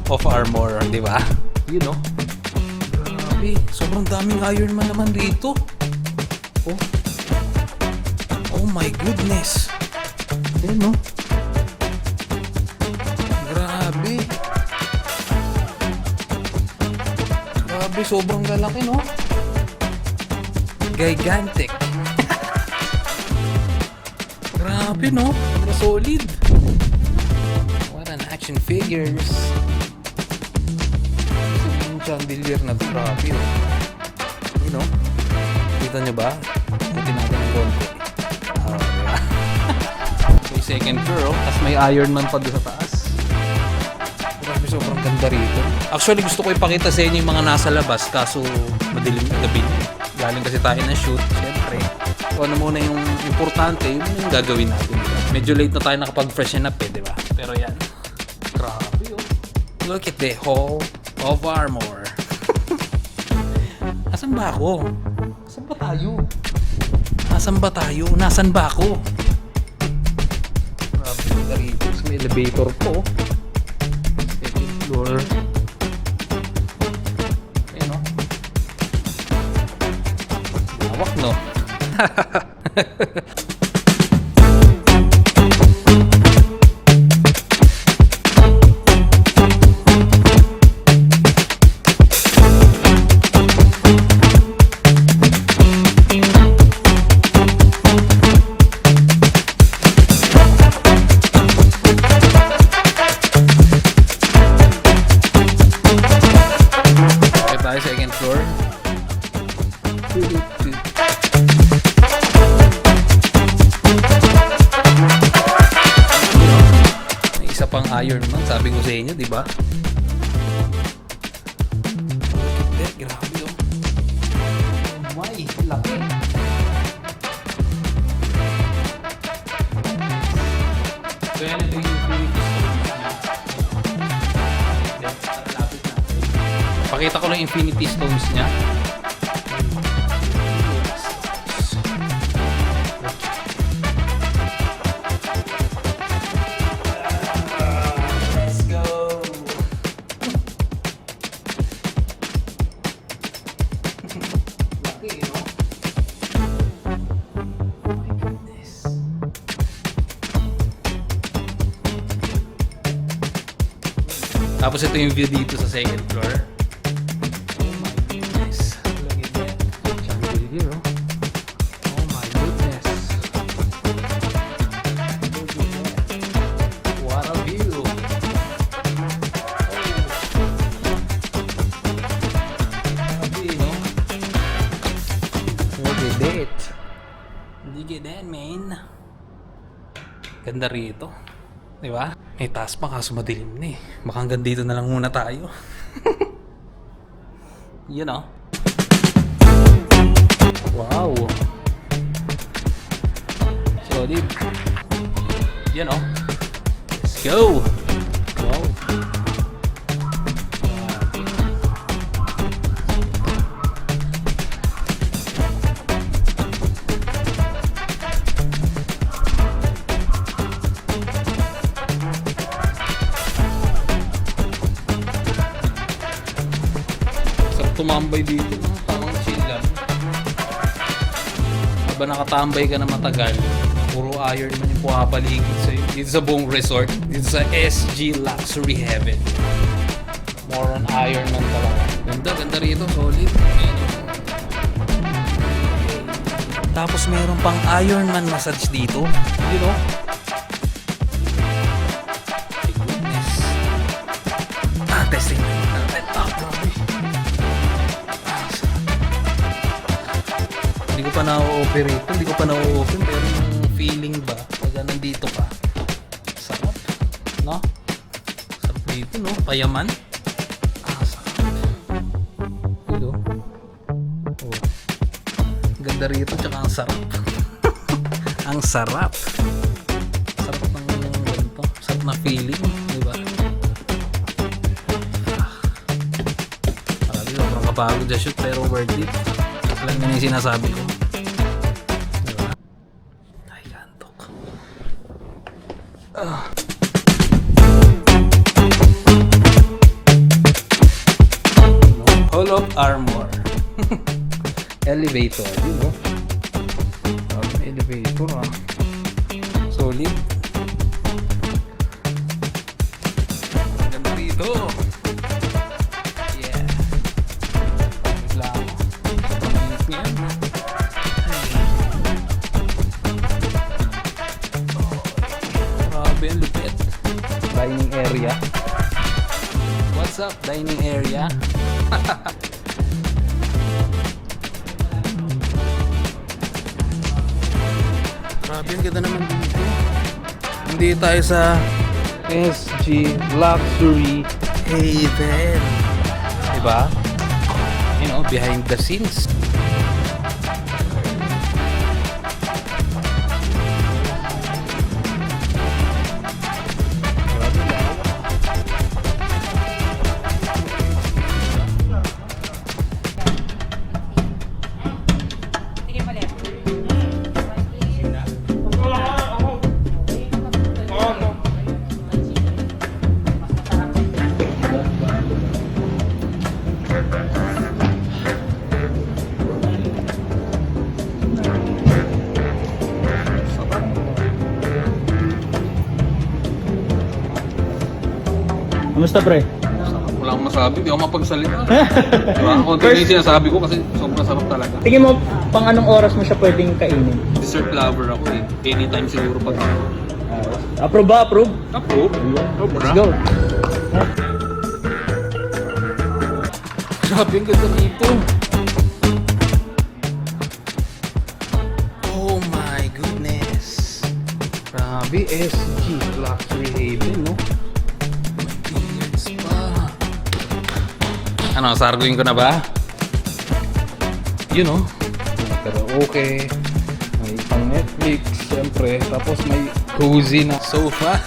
of Armor, di ba? You know? Grabe, sobrang daming Iron Man naman dito. Oh. Oh my goodness. Ayan, no? Grabe. Grabe, sobrang lalaki, no? Gigantic. Grabe, no? Solid. What an action figures. Yung chandelier na to, grabe, oh. You know? Kita nyo ba? Buti natin ang konti. Diba? May second floor, oh. Tapos may Iron Man pa doon sa taas. Grabe, sobrang ganda rito. Actually, gusto ko ipakita sa inyo yung mga nasa labas, kaso madilim na gabi. Galing kasi tayo na shoot, syempre. So ano muna yung importante, yun yung gagawin natin. Medyo late na tayo nakapag-freshen up eh, di ba? Pero yan, grabe oh. Look at the Hall of Armor. Asan ba ako? Asan ba tayo? Asan ba tayo? Nasaan ba ako? Grabe na rito. May elevator po. Second floor. Ayan o. Lawak no? Second floor. May isa pang Iron Man, sabi ko sa inyo, di ba? Grabe oh. May laki. So yan, ito yung Infinity Stones niya. Pakita ko lang Infinity Stones niya. Let's go. Laki, no? Oh my goodness. Tapos ito yung view dito sa second floor. Look at that, man. Ganda rito. Di ba? May taas pa kaso madilim na eh. Baka hanggang dito na lang muna tayo. You know? Wow. Solid. You know? Let's go. Wow. Tumambay dito, tamang chill lang. Habang nakatambay ka na matagal, puro Iron Man yung pumapaligid sa'yo. Dito sa buong resort, dito sa SG Luxury Heaven. More on Iron Man talaga. Ganda rito, solid. Tapos meron pang Iron Man massage dito. You know? My goodness. Testing natin. Hindi ko pa na-operate, hindi ko pa na-open, pero yung feeling ba pag nandito ka, sarap, no? Sarap dito, no? Payaman. Sarap. Hello? Oh. Ganda rito, tsaka ang sarap. Ang sarap. Sarap ng ganito. Sarap na feeling, di ba? Marami, sobrang kapagod sa shoot, pero worth it. Lang yun yung sinasabi ko. Diba? Ay, kantok. armor. Elevator, you know. Elevator, ah. Solid. Ganda rito. Yeah. Lang. Linis niya. Grabe, ang lupit. Dining area. What's up, dining area? Grabe, ang ganda naman dito. Hindi tayo sa SG Luxury Haven. Diba? You know, behind the scenes. Kamusta pre? Wala akong masabi, di ako mapagsalita. Diba? Konti na yung sinasabi ko kasi sobrang sarap talaga. Tingin mo, pang anong oras mo siya pwedeng kainin? Dessert lover ako eh. Anytime siguro pag Approve ba? Approve? approve. Let's go. Grabe, ang ganda dito. Oh my goodness. Grabe, SG Luxury Haven, no? Billiards pa. Ano, sarguin ko na ba? You know. Pero okay. May pang Netflix, syempre. Tapos may cozy na sofa.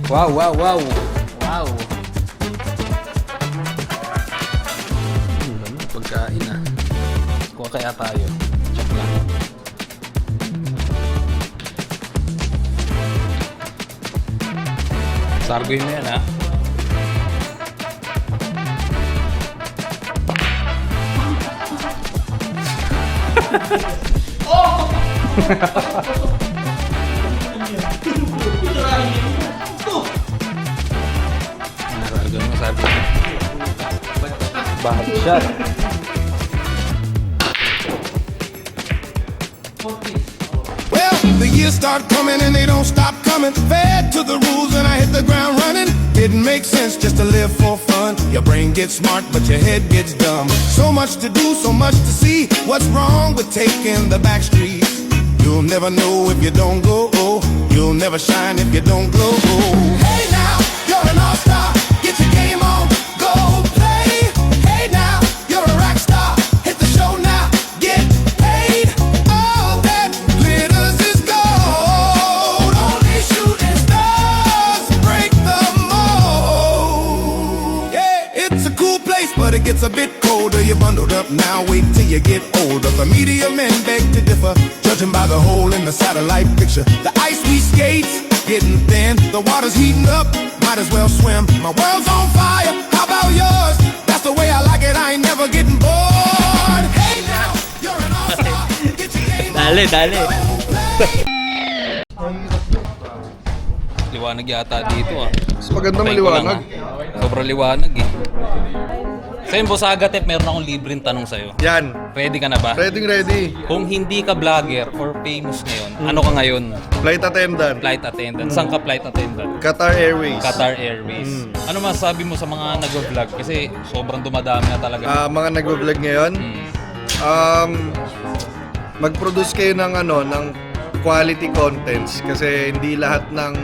Wow, wow, wow. Wow. Pagkain ah. Kuha kaya tayo. Check lang. Sargoy mo yan ah. Sargoy mo sabi. Bad shot. Well, the years start coming and they don't stop coming. Fed to the rules and I hit the ground running. Didn't make sense just to live for fun. Your brain gets smart, but your head gets dumb. So much to do, so much to see. What's wrong with taking the back streets? You'll never know if you don't go. You'll never shine if you don't glow. Hey now, you're an all-star. Get your game on, go play. Hey now, you're a rock star. Hit the show now, get paid. All that glitters is gold. Only shooting stars break the mold. Yeah, it's a cool place, but it gets a bit colder. You're bundled up now, wait till you get older. The media men beg to differ, judging by the hole in the satellite picture. The ice we skate, getting thin. The water's heating up, might as well swim. My world's on fire, how about yours? That's the way I like it, I ain't never getting bored. Hey now, you're an all-star. Get your game on. Dale, dale. Liwanag yata dito ah. Mas maganda Tayo ko lang, maliwanag. ah. Sobrang liwanag eh. Sa'yo, Boss Agatep, meron akong libreng tanong sa'yo. Yan. Ready ka na ba? Ready. Kung hindi ka vlogger or famous ngayon, ano ka ngayon? Flight attendant. Flight attendant. Saan ka flight attendant? Qatar Airways. Qatar Airways. Ano masasabi mo sa mga nag-vlog? Kasi sobrang dumadami na talaga. Mga nagvo-vlog ngayon, mag-produce kayo ng ng quality contents kasi hindi lahat ng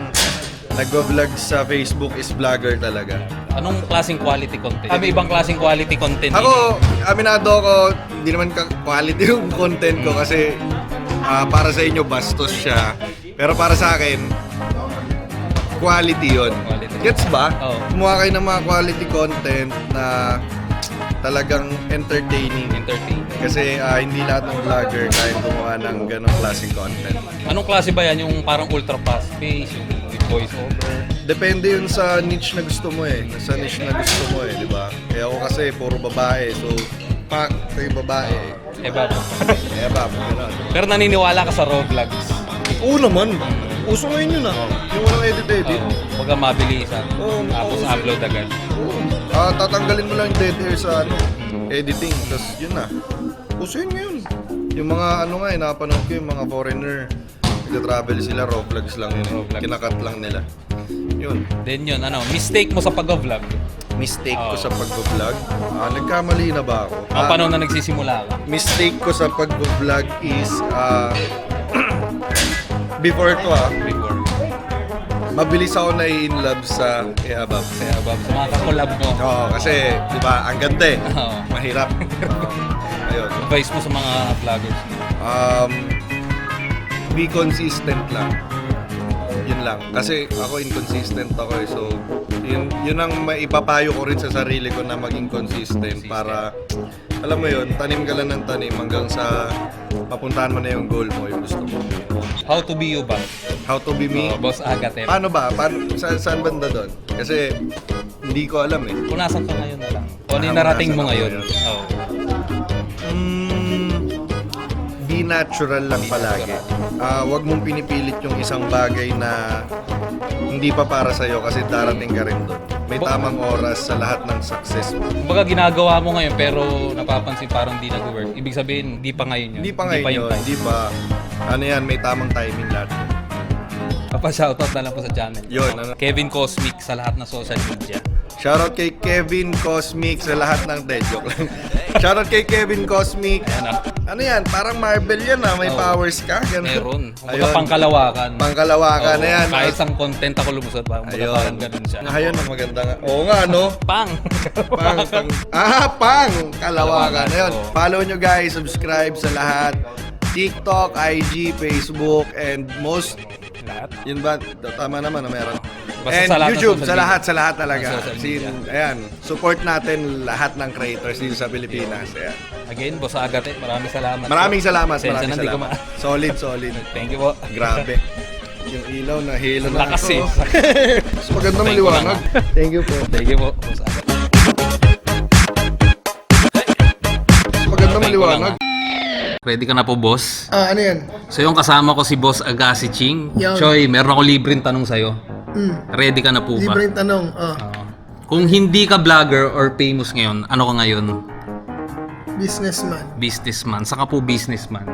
nagvo-vlog sa Facebook is vlogger talaga. Anong klaseng quality content? May ibang klaseng quality content. Ako, aminado ako, hindi naman quality yung content ko kasi para sa inyo bastos siya. Pero para sa akin, quality yun. Quality. Gets ba? Oo. Kumuha kayo ng mga quality content na talagang entertaining. Kasi hindi lahat ng vlogger kaya gumawa ng ganong klaseng content. Anong klase ba yan? Yung parang ultra fast pace, yung voice over. Depende yun sa niche na gusto mo eh. Sa niche na gusto mo eh, di ba? Eh ako kasi puro babae, so pak, ito yung babae. Iba po. Eh ba, gano'n. Pero naniniwala ka sa raw vlogs. Oo naman. Uso ngayon yun ah. Yung walang edit-edit. Huwag mabilisan. Oo, Tapos oo. upload agad. Oo. Tatanggalin mo lang yung dead air sa editing. Tapos yun na. Uso yun ngayon. Yung mga nga napanood ko yung mga foreigner. Nag-travel sila, raw vlogs lang yun. Raw vlogs. Kinakat lang nila. Yun. Then yun, mistake mo sa pag-vlog. Mistake ko sa pag-vlog. Nagkamali na ba ako? Ang panahon na nagsisimula ka. Mistake ko sa pag-vlog is before to Before. mabilis ako na-in-love sa Abab. Kaya Bob, sa mga kakolab mo. Oo, kasi, di ba, ang ganda eh. Oo. Mahirap. Ayun. Advice mo sa mga vloggers. Be consistent lang. Yun lang. Kasi ako inconsistent ako eh. So, yun ang maipapayo ko rin sa sarili ko na maging consistent para, alam mo yun, tanim ka lang ng tanim hanggang sa mapuntahan mo na yung goal mo, yung gusto mo. How to be you ba? How to be me? Boss Agate. Paano ba? Saan banda doon? Kasi hindi ko alam eh. Kung nasan ka ngayon na lang. Kung ano yung Kung narating mo nasan ako ngayon. ngayon. Oo. Be natural lang palagi. Huwag mong pinipilit yung isang bagay na hindi pa para sa'yo kasi darating ka rin doon. May tamang oras sa lahat ng success mo. Kumbaga ginagawa mo ngayon pero napapansin parang di nag-work. Ibig sabihin, di pa ngayon yun. Hindi pa ngayon yun. time. Hindi pa. Ano yan, may tamang timing lahat. Papa-shoutout na lang po sa channel. Yun, Kevin Cosmic sa lahat ng social media. Shoutout kay Kevin Cosmic sa lahat ng joke lang. Shoutout kay Kevin Cosmic. Ano yan? Parang Marvel yan may powers ka. Ganun. Meron. Kumbaga Ayun. pangkalawakan. Pangkalawakan na yan. Kahit isang content ako lumusot pa. Kumbaga Ayun. parang ganun siya. Ayun, ang maganda nga. Oo nga, no? Pang! Pang! Kalawakan. Ayun. Oo. Follow nyo guys, subscribe sa lahat. TikTok, IG, Facebook, and most... Lahat. Yun ba? Tama naman na meron. Basta And sa lahat ng YouTube, social sa lahat talaga. Ng social media. Ayan, support natin lahat ng creators dito sa Pilipinas. Ayan. Again, Boss Agate, maraming salamat. Maraming salamat. Pasensya Maraming na, di ko salamat. Solid, solid. Thank you po. Grabe. Yung ilaw na hilo na Lakas eh. Mas maganda Thank you maliwanag. Thank you po. Thank you po, Boss Agate. Mas maganda maliwanag. Ready ka na po, boss? Ano yan? So yung kasama ko si Boss Agassi Ching. Yan. Choy, meron ako libreng tanong sa'yo. Ready ka na po ba? Libreng tanong. Kung hindi ka vlogger or famous ngayon, ano ka ngayon? Businessman. Businessman. Saka po businessman.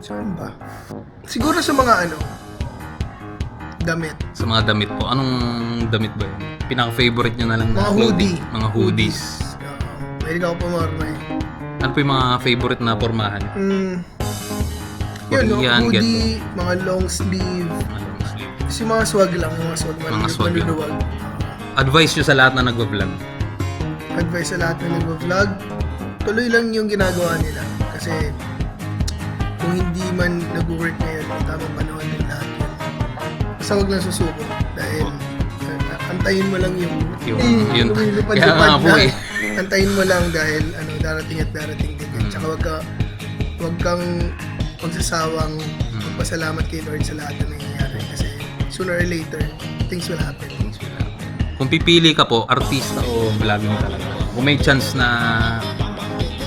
Saan ba? Siguro sa mga damit. Sa mga damit po. Anong damit ba yun? Pinaka-favorite nyo na lang na Mga clothing? hoodie. Mga hoodies. Pwede ka ako pumarma eh. Ano po yung mga favorite na pormahan? Yun, no? Korean, Hoodie, mga long sleeve. Long sleeve. Kasi mga swag lang. Mga swag Mga swag lang. maluluwag. Advice nyo sa lahat na nagbablog? Advice sa lahat na nag-vlog, tuloy lang yung ginagawa nila. Kasi kung hindi man nag-work ngayon, tamang panahon din lahat yun. Basta huwag lang susuko. Dahil antayin mo lang yung Yun. lumilipad Kaya nga po na. eh. Antayin mo lang dahil darating at darating din yun. Tsaka wag kang magsasawang magpasalamat kay Lord sa lahat na nangyayari. Kasi sooner or later, things will happen. Kung pipili ka po, artista o vlogging talaga? Kung may chance na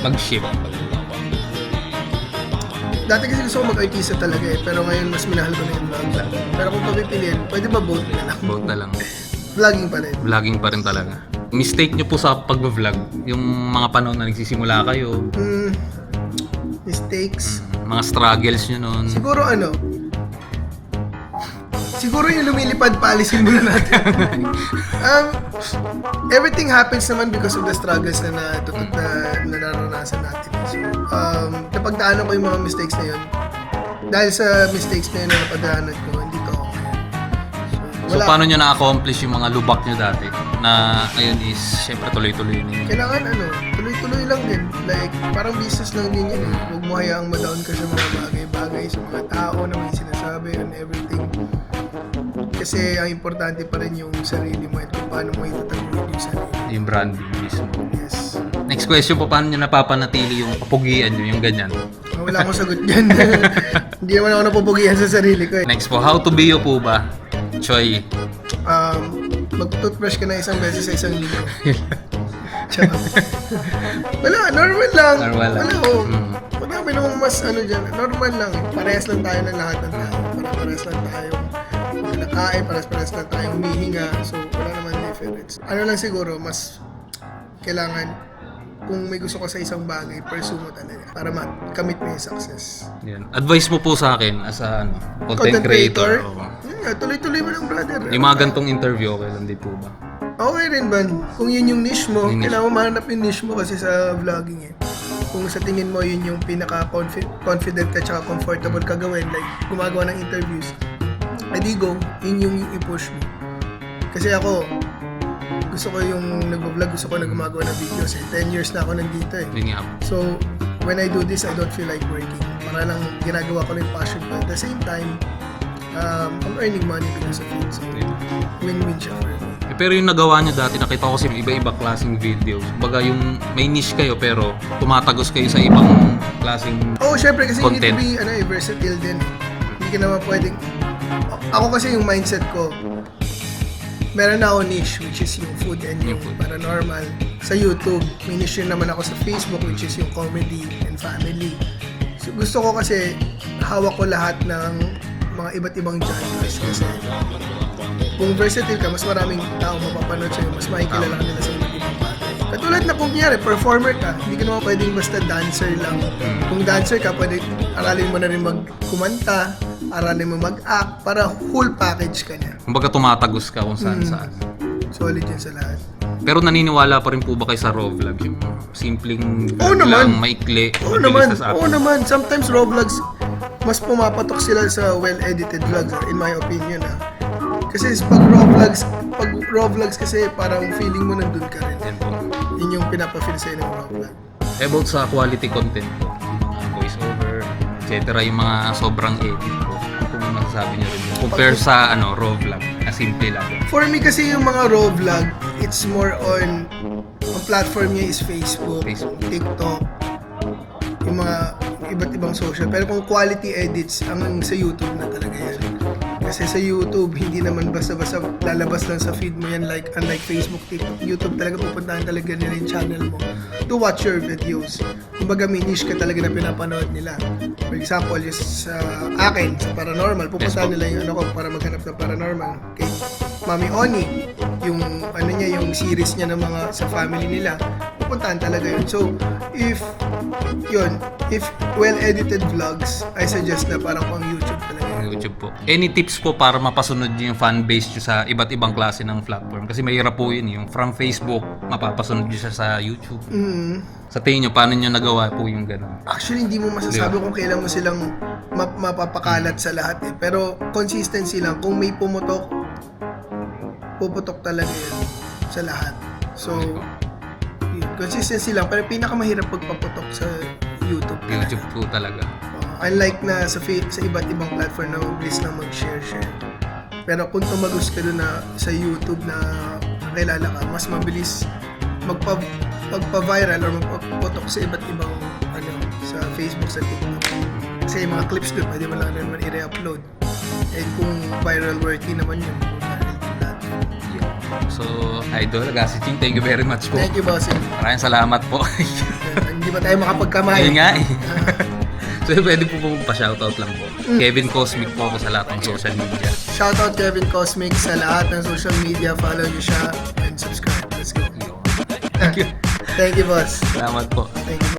mag-shift. Dati kasi gusto ko mag-artista talaga eh, pero ngayon mas minahal ko na yung vlog. Pero kung papipiliin, pwede ba both na lang? Both na lang. Vlogging pa rin. Vlogging pa rin talaga. Mistake nyo po sa pag-vlog? Yung mga panahon na nagsisimula kayo? Mistakes. Mga struggles nyo noon? Siguro yung lumilipad, paalisin muna natin. Everything happens naman because of the struggles na nararanasan natin. So, napagdaanan ko yung mga mistakes na yun. Dahil sa mistakes na yun na napadaanan ko, hindi to ako ngayon. So paano nyo na-accomplish yung mga lubak nyo dati? Na ngayon is, syempre tuloy-tuloy na yun. Kailangan tuloy-tuloy lang din. Like, parang business lang din yun. Huwag mo hayaang ma-down ka sa mga bagay-bagay, sa mga tao na may sinasabi and everything. Kasi ang importante pa rin yung sarili mo at kung paano mo itataguyod yung sarili. Yung branding mismo. Yes. Next Next question po, paano nyo napapanatili yung kapugian nyo, yung ganyan? Wala akong sagot dyan. Hindi naman ako napupugihan sa sarili ko eh. Next po, how to be you po ba? Choy. Mag-toothbrush ka na isang beses sa isang linggo. Charot. Wala, normal lang. Normal lang. Wala, oh. Madami namang mas ano dyan. Normal lang. Parehas lang tayo ng lahat ng tao. Parehas lang tayo nakain, parehas lang tayo humihinga. So, wala naman difference. Ano lang siguro, mas kailangan kung may gusto ka sa isang bagay, pursue mo talaga para makamit mo yung success. Yan. Advice mo po sa akin as a content creator. Oo. Yun nga, tuloy-tuloy mo lang, brother. Yung mga gantong interview, okay lang din po ba? Okay rin man. Kung yun yung niche mo, Yung niche. kailangan mo mahanap yung niche mo kasi sa vlogging eh. Kung sa tingin mo yun yung pinaka-confident ka tsaka comfortable ka gawin, like gumagawa ng interviews, edi go, yun yung i-push mo. Kasi ako, gusto ko yung nag-vlog, gusto ko na gumagawa ng videos eh. 10 years na ako nandito eh. Yun nga. So, when I do this, I don't feel like working. Para lang ginagawa ko yung passion ko. At the same time, I'm earning money because of it. So, win-win siya for me. Pero yung nagawa nyo dati, nakita ko kasi iba-iba klaseng videos. Baga yung may niche kayo pero tumatagos kayo sa ibang klaseng Oh, syempre kasi you need to content. be versatile din. Hindi ka naman pwedeng... Ako kasi yung mindset ko, meron na ako niche which is yung food and yung paranormal. Sa YouTube, may niche rin naman ako sa Facebook which is yung comedy and family. So gusto ko kasi hawak ko lahat ng mga iba't ibang genres kasi kung versatile ka, mas maraming tao mapapanood sa'yo, mas makikilala ka nila sa iba't ibang bagay. Katulad na kung kunyari, performer ka, hindi ka naman pwedeng basta dancer lang. Kung dancer ka, pwede aralin mo na rin magkumanta, aralin mo mag-act, para whole package ka niya. Kumbaga tumatagos ka kung saan-saan. Solid yun sa lahat. Pero naniniwala pa rin po ba kayo sa raw vlog? Yung simpleng Oo vlog naman. lang, maikli, Oo mabilis naman, tas up. oo naman. Sometimes raw vlogs, mas pumapatok sila sa well-edited vlogs, in my opinion. Kasi pag raw vlogs kasi parang feeling mo nandun ka rin. Yan po. Yun yung pinapa-feel sa'yo ng raw vlog. About sa quality content po, mga voice over, etc. Yung mga sobrang edit po. Kung masasabi nyo rin yun. Compare sa raw vlog, na simple lang. For me kasi yung mga raw vlog, it's more on, ang platform niya is Facebook, TikTok, yung mga iba't ibang social. Pero kung quality edits, ang sa YouTube na talaga yan. Kasi sa YouTube, hindi naman basta-basta lalabas lang sa feed mo yan unlike Facebook, TikTok. YouTube talaga pupuntahan talaga nila yung channel mo to watch your videos. Kumbaga may niche ka talaga na pinapanood nila. For example, yung sa akin, sa paranormal, pupuntahan nila yung para maghanap ng paranormal. Kay Mami Oni, yung yung series niya ng mga sa family nila, pupuntahan talaga yun. So, if well-edited vlogs, I suggest na parang pang YouTube talaga. YouTube po. Any tips po para mapasunod nyo yung fan base nyo sa iba't ibang klase ng platform? Kasi mahirap po yun. Yung from Facebook, mapapasunod nyo siya sa YouTube. Sa tingin nyo, paano nyo nagawa po yung gano'n? Actually, hindi mo masasabi kung kailan mo silang mapapakalat sa lahat eh. Pero consistency lang. Kung may puputok talaga yun sa lahat. So, yun, consistency lang. Pero pinakamahirap pagpaputok sa YouTube. YouTube po talaga. Unlike na sa iba't ibang platform na mabilis na mag-share. Pero kung tumagos ka doon na sa YouTube na nakilala ka, mas mabilis magpa-viral or magpaputok sa iba't ibang sa Facebook, sa TikTok. Kasi yung mga clips doon, pwede mo lang naman i-re-upload. And kung viral worthy naman yun, So, Idol, Agasiching, thank you very much po. thank you, bossing. Maraming salamat po. Hindi ba tayo makapagkamay? Ayun nga eh. So, pwede po pa-shoutout lang po. Kevin Cosmic po ako sa lahat ng social media. Shoutout Kevin Cosmic sa lahat ng social media. Follow niyo siya and subscribe. Let's go. Thank you. Thank you, boss. Salamat po. Thank you.